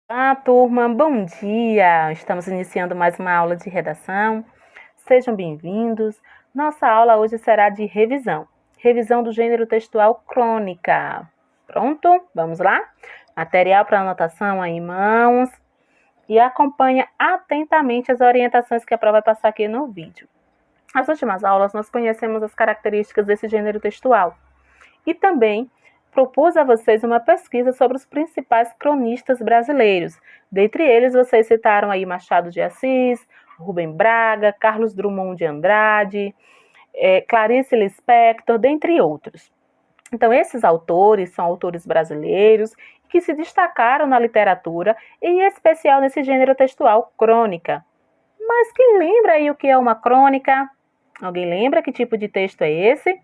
Olá, turma, bom dia! Estamos iniciando mais uma aula de redação. Sejam bem-vindos. Nossa aula hoje será de revisão. Revisão do gênero textual crônica. Pronto? Vamos lá? Material para anotação aí em mãos. E acompanha atentamente as orientações que a prova vai passar aqui no vídeo. Nas últimas aulas, nós conhecemos as características desse gênero textual. E também propus a vocês uma pesquisa sobre os principais cronistas brasileiros. Dentre eles, vocês citaram aí Machado de Assis, Rubem Braga, Carlos Drummond de Andrade, Clarice Lispector, dentre outros. Então, esses autores são autores brasileiros que se destacaram na literatura, e em especial nesse gênero textual crônica. Mas quem lembra aí o que é uma crônica? Alguém lembra que tipo de texto é esse?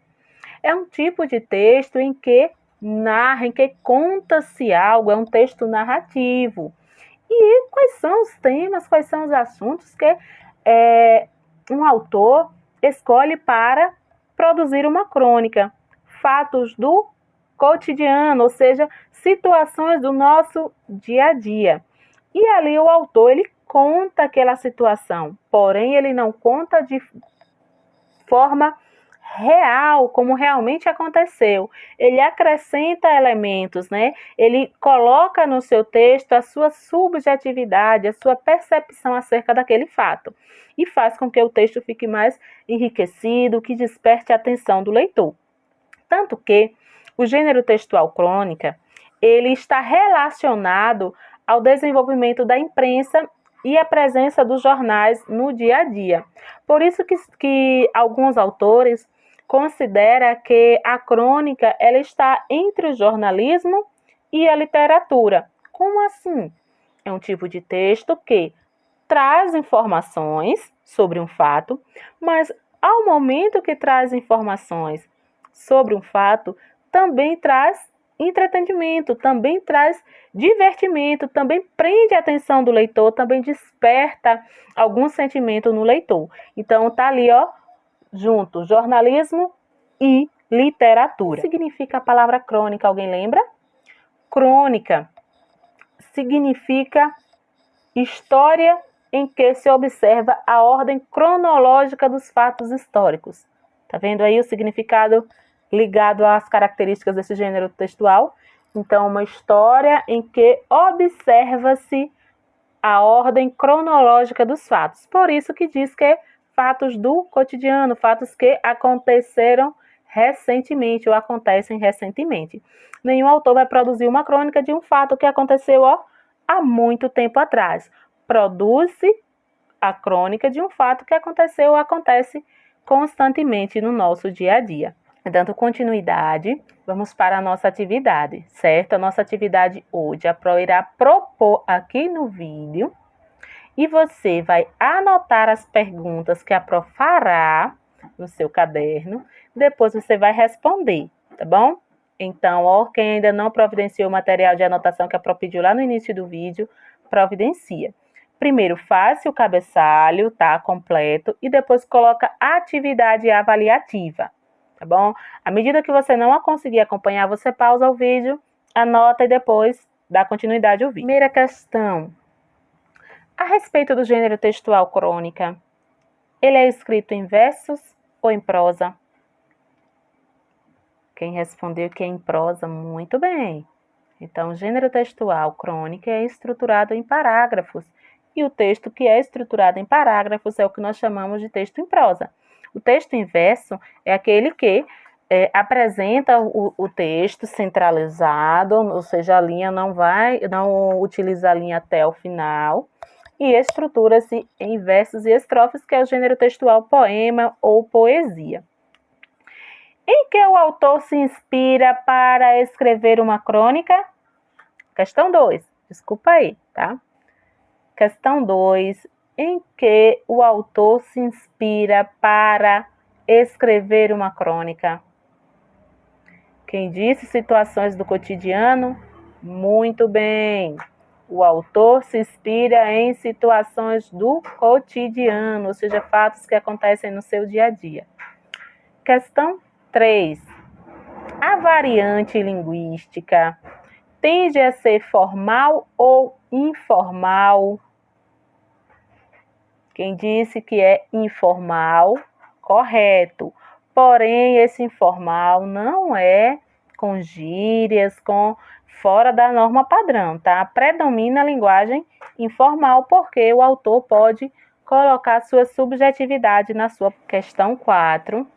É um tipo de texto em que narra, em que conta-se algo, é um texto narrativo. E quais são os temas, quais são os assuntos que um autor escolhe para produzir uma crônica? Fatos do cotidiano, ou seja, situações do nosso dia a dia. E ali o autor, ele conta aquela situação, porém ele não conta de forma real, como realmente aconteceu. Ele acrescenta elementos, né? Ele coloca no seu texto a sua subjetividade, a sua percepção acerca daquele fato. E faz com que o texto fique mais enriquecido, que desperte a atenção do leitor. Tanto que o gênero textual crônica, ele está relacionado ao desenvolvimento da imprensa e a presença dos jornais no dia a dia. Por isso que alguns autores consideram que a crônica ela está entre o jornalismo e a literatura. Como assim? É um tipo de texto que traz informações sobre um fato, mas ao momento que traz informações sobre um fato, também traz entretenimento, também traz divertimento, também prende a atenção do leitor, também desperta algum sentimento no leitor. Então tá ali, ó, junto jornalismo e literatura. O que significa a palavra crônica? Alguém lembra? Crônica significa história em que se observa a ordem cronológica dos fatos históricos. Tá vendo aí o significado ligado às características desse gênero textual? Então, uma história em que observa-se a ordem cronológica dos fatos. Por isso que diz que é fatos do cotidiano, fatos que aconteceram recentemente ou acontecem recentemente. Nenhum autor vai produzir uma crônica de um fato que aconteceu há muito tempo atrás. Produz-se a crônica de um fato que aconteceu ou acontece constantemente no nosso dia a dia. Dando continuidade, vamos para a nossa atividade, certo? A nossa atividade hoje, a Pro irá propor aqui no vídeo e você vai anotar as perguntas que a Pro fará no seu caderno, depois você vai responder, tá bom? Então, ó, quem ainda não providenciou o material de anotação que a Pro pediu lá no início do vídeo, providencia. Primeiro, faça o cabeçalho, tá? Completo, e depois coloca a atividade avaliativa, tá bom? À medida que você não conseguir acompanhar, você pausa o vídeo, anota e depois dá continuidade ao vídeo. Primeira questão. A respeito do gênero textual crônica, ele é escrito em versos ou em prosa? Quem respondeu que é em prosa, muito bem. Então, o gênero textual crônica é estruturado em parágrafos. E o texto que é estruturado em parágrafos é o que nós chamamos de texto em prosa. O texto em verso é aquele que apresenta o texto centralizado, ou seja, a linha não utiliza a linha até o final, e estrutura-se em versos e estrofes, que é o gênero textual poema ou poesia. Em que o autor se inspira para escrever uma crônica? Questão 2, desculpa aí, tá? Questão 2, em que o autor se inspira para escrever uma crônica? Quem disse situações do cotidiano? Muito bem. O autor se inspira em situações do cotidiano, ou seja, fatos que acontecem no seu dia a dia. Questão 3. A variante linguística tende a ser formal ou informal? Quem disse que é informal, correto. Porém, esse informal não é com gírias, com fora da norma padrão, tá? Predomina a linguagem informal, porque o autor pode colocar sua subjetividade na sua questão 4.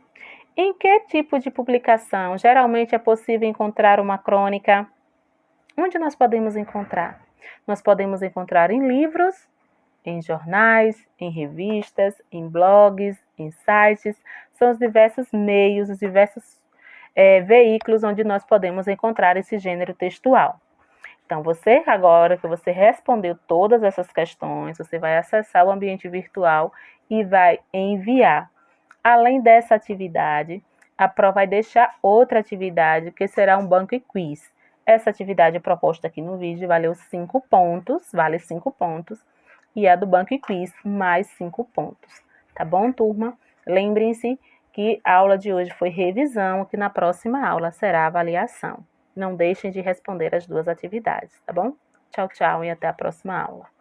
Em que tipo de publicação geralmente é possível encontrar uma crônica? Onde nós podemos encontrar? Nós podemos encontrar em livros, em jornais, em revistas, em blogs, em sites. São os diversos meios, os diversos veículos onde nós podemos encontrar esse gênero textual. Então, você, agora que você respondeu todas essas questões, você vai acessar o ambiente virtual e vai enviar. Além dessa atividade, a prova vai deixar outra atividade, que será um banco e quiz. Essa atividade proposta aqui no vídeo valeu 5 pontos, vale 5 pontos, e a do banco e quiz mais 5 pontos. Tá bom, turma? Lembrem-se que a aula de hoje foi revisão, que na próxima aula será avaliação. Não deixem de responder as duas atividades, tá bom? Tchau, tchau e até a próxima aula.